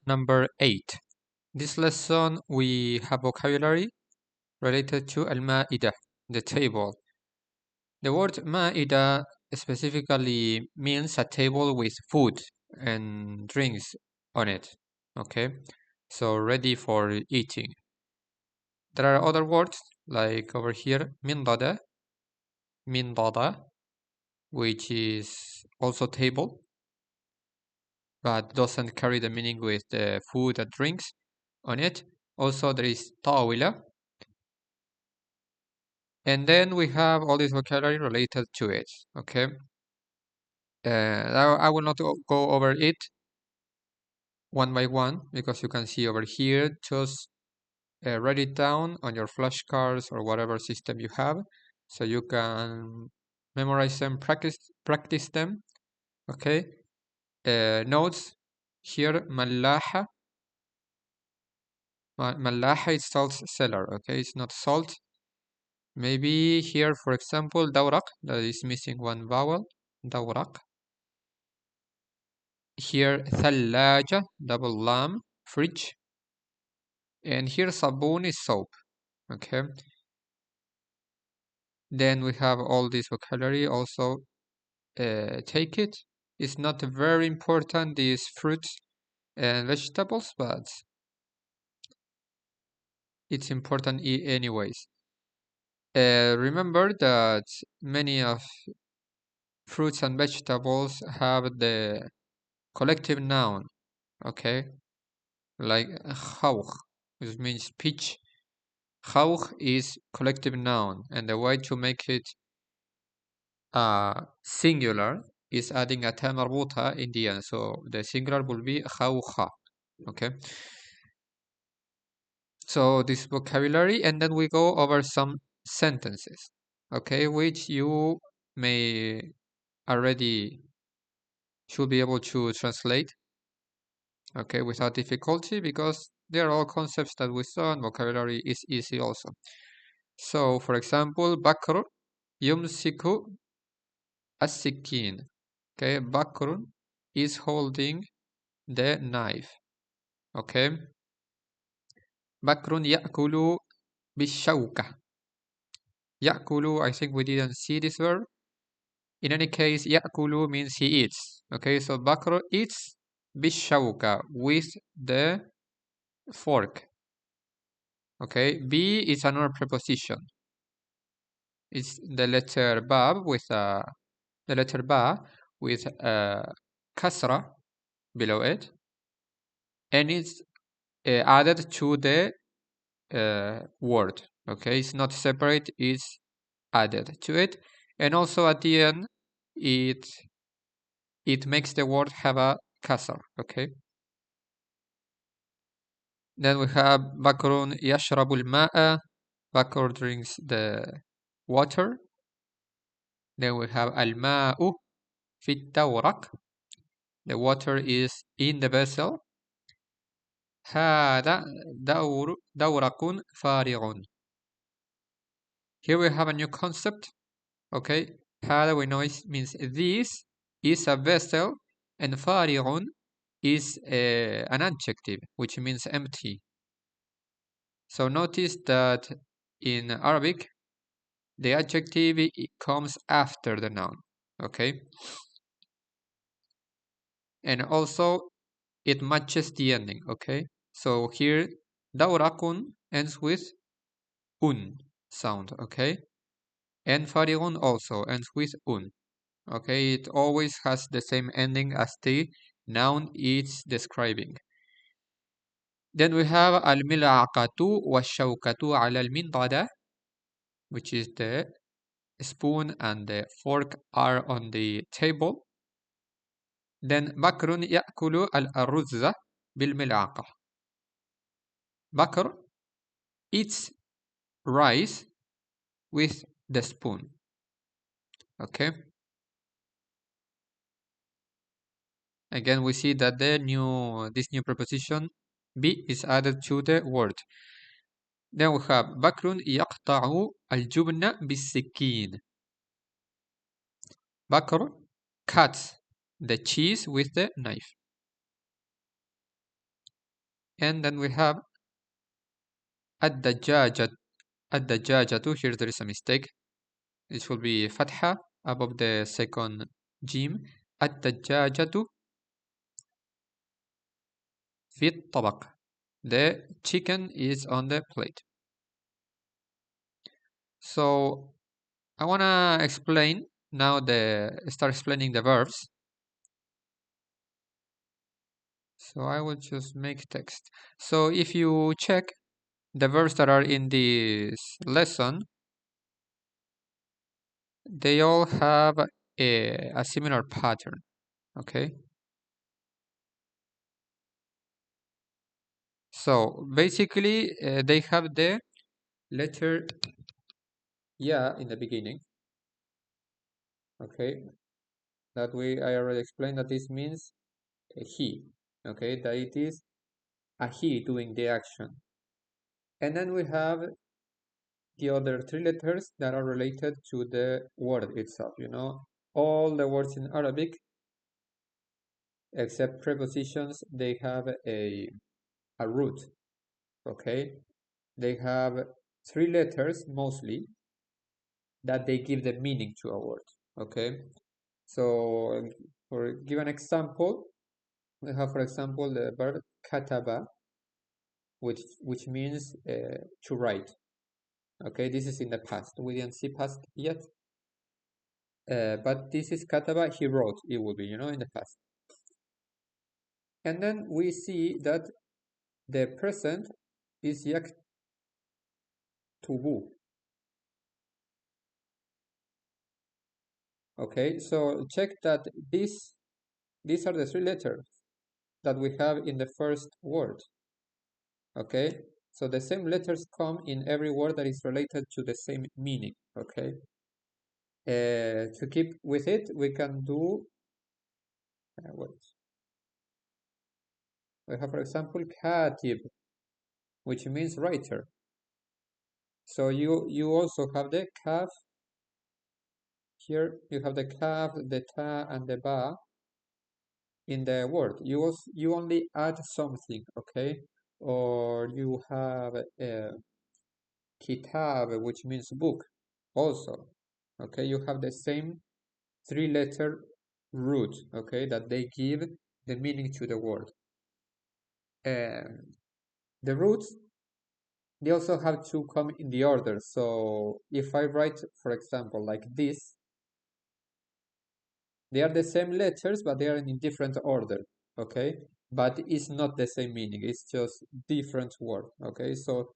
number 8. This lesson we have vocabulary related to al-Ma'idah, the table. The word Ma'ida specifically means a table with food and drinks on it. Okay, so ready for eating. There are other words like over here, mindada, which is also table, but doesn't carry the meaning with the food and drinks on it. Also, there is tawila. And then we have all this vocabulary related to it. Okay. I will not go over it one by one because you can see over here. Just write it down on your flashcards or whatever system you have, so you can memorize them, practice them. Okay. Notes here. Malaha. Malaha is salt cellar. Okay, it's not salt. Maybe here, for example, dawraq, that is missing one vowel. Dawraq. Here, thallaja, double lam, fridge. And here, sabun is soap. Okay. Then we have all this vocabulary. Also, take it. It's not very important, these fruits and vegetables, but it's important anyways. Remember that many of fruits and vegetables have the collective noun, okay? Like khawkh, which means peach. Khawkh is collective noun, and the way to make it singular is adding a ta marbuta in the end. So the singular will be khawkha, okay? So this vocabulary, and then we go over some sentences, okay, which you may already should be able to translate, okay, without difficulty, because they are all concepts that we saw, and vocabulary is easy also. So, for example, Bakr yumsiku as-sikkin. Okay, Bakr is holding the knife. Okay, Bakrun ya'kulu bishawka. Ya'kulu, I think we didn't see this verb. In any case, ya'kulu means he eats. Okay, so Bakr eats bishawka, with the fork. Okay, B is another preposition. It's the letter ba with a kasra below it, and it's added to the word. Okay, it's not separate; it's added to it, and also at the end, it makes the word have a kasra. Okay. Then we have Bakrun yashrabul ma'a. Bakr drinks the water. Then we have al-ma'u fit dawraq. The water is in the vessel. هذا دورق فارغ. Here we have a new concept. Okay, هذا we know it means this is a vessel, and فارغ is an adjective, which means empty. So notice that in Arabic, the adjective comes after the noun. Okay, and also it matches the ending. Okay, so here dawraqun ends with un sound. Okay, and farigun also ends with un. Okay, it always has the same ending as the noun it's describing. Then we have al-mil'aqatu wa-shawkatu ala al-mintada, which is the spoon and the fork are on the table. Then bakrun ya'kulu al-aruzza bil-mil'aqa. Bakr eats rice with the spoon. Okay. Again, we see that this new preposition be is added to the word. Then we have Bakrun yaqta'u al-jubna bis-sikkin. Bakr cuts the cheese with the knife. And then we have الدجاجة. الدجاجة, here there is a mistake. It should be fatha above the second jim. الدجاجة في الطبق. The chicken is on the plate. So I wanna explain now start explaining the verbs. So I will just make text. So if you check the verbs that are in this lesson, they all have a similar pattern, okay? So basically, they have the letter ya in the beginning, okay? That way I already explained that this means he, okay? That it is a he doing the action. And then we have the other three letters that are related to the word itself, you know? All the words in Arabic, except prepositions, they have a root, okay? They have three letters mostly that they give the meaning to a word, okay? So for give an example, we have, for example, the verb kataba, which means to write. Okay, this is in the past. We didn't see past yet, but this is kataba. He wrote. It will be, you know, in the past. And then we see that the present is yaktubu. Okay, so check that these are the three letters that we have in the first word. Okay, so the same letters come in every word that is related to the same meaning. Okay, to keep with it, we can do what we have, for example, katib, which means writer. So you also have the kaf here. You have the kaf, the ta, and the ba in the word. You only add something, okay? Or you have kitab, which means book, also. Okay, you have the same three-letter root, okay, that they give the meaning to the word. The roots, they also have to come in the order. So if I write, for example, like this, they are the same letters, but they are in different order, okay? But it's not the same meaning. It's just different word, okay? So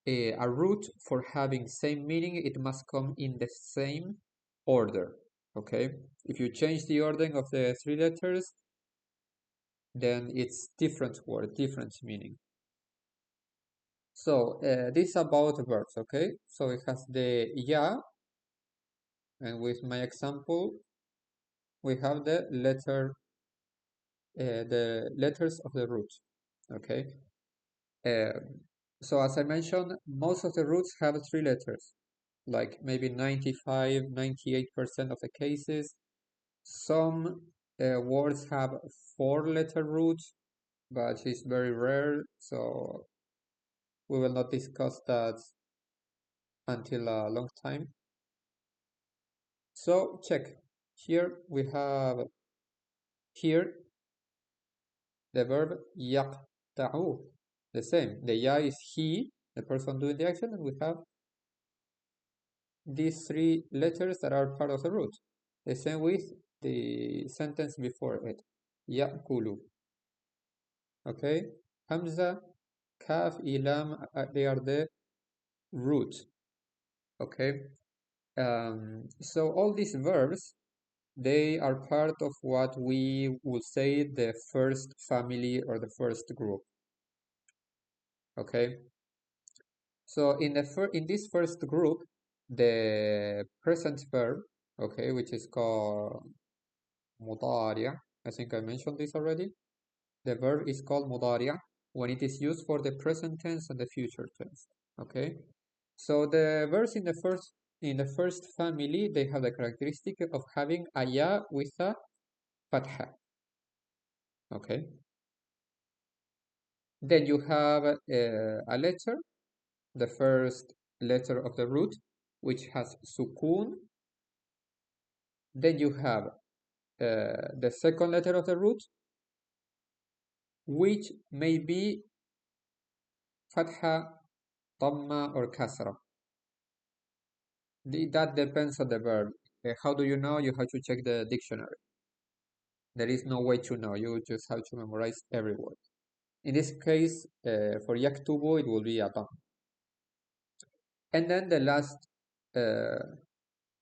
a root for having same meaning, it must come in the same order, okay? If you change the ordering of the three letters, then it's different word, different meaning. So this is about verbs, okay? So it has the ya, and with my example, we have the letters of the root, okay? Uh, so as I mentioned, most of the roots have three letters, like maybe 95, 98% of the cases. Some words have four-letter roots, but it's very rare, so we will not discuss that until a long time. So check. Here we have here the verb yaqta'u. The same. The ya is he, the person doing the action, and we have these three letters that are part of the root. The same with the sentence before it. Ya'kulu. Okay? Hamza, kaf, ilam, they are the root. Okay? So all these verbs, they are part of what we would say the first family or the first group. Okay? So in this first group, the present verb, okay, which is called mudari'a. I think I mentioned this already. The verb is called mudari'a when it is used for the present tense and the future tense. Okay? So the verbs in the first family, they have the characteristic of having a ya with a fatha. Okay? Then you have a letter, the first letter of the root, which has sukun. Then you have the second letter of the root, which may be fatha, dhamma, or kasra. That depends on the verb. How do you know? You have to check the dictionary. There is no way to know. You just have to memorize every word. In this case, for yaktubu, it will be a dhamma. And then the last uh,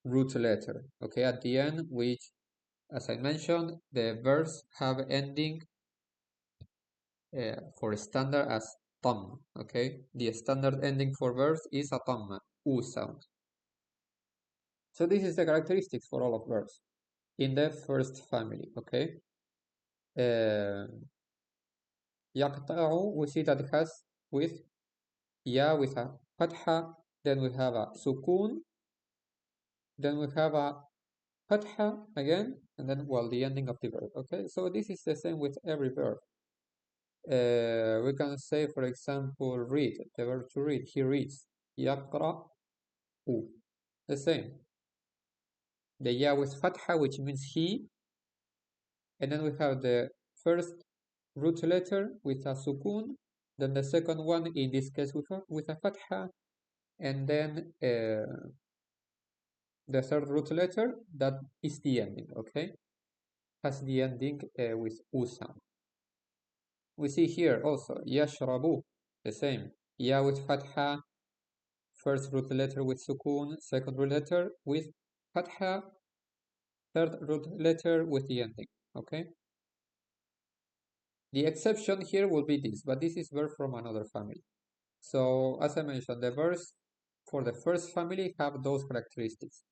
root letter, okay, at the end, which, as I mentioned, the verbs have ending for standard as tam, okay? The standard ending for verbs is a tam, u sound. So this is the characteristics for all of verbs in the first family, okay? Yaqta'u, we see that it has with ya with a fatha, then we have a sukun, then we have a fatha again, and then, well, the ending of the verb, okay? So this is the same with every verb. We can say, for example, read, the verb to read. He reads. Yaqra'u. The same. The ya with fatha, which means he. And then we have the first root letter with a sukun. Then the second one, in this case, with a fatha. And then the third root letter, that is the ending, okay? Has the ending with u sound. We see here also, yashrabu, the same. Ya with fatha, first root letter with sukun, second root letter with fatha, third root letter with the ending, okay? The exception here will be this, but this is verb from another family. So, as I mentioned, the verbs for the first family have those characteristics.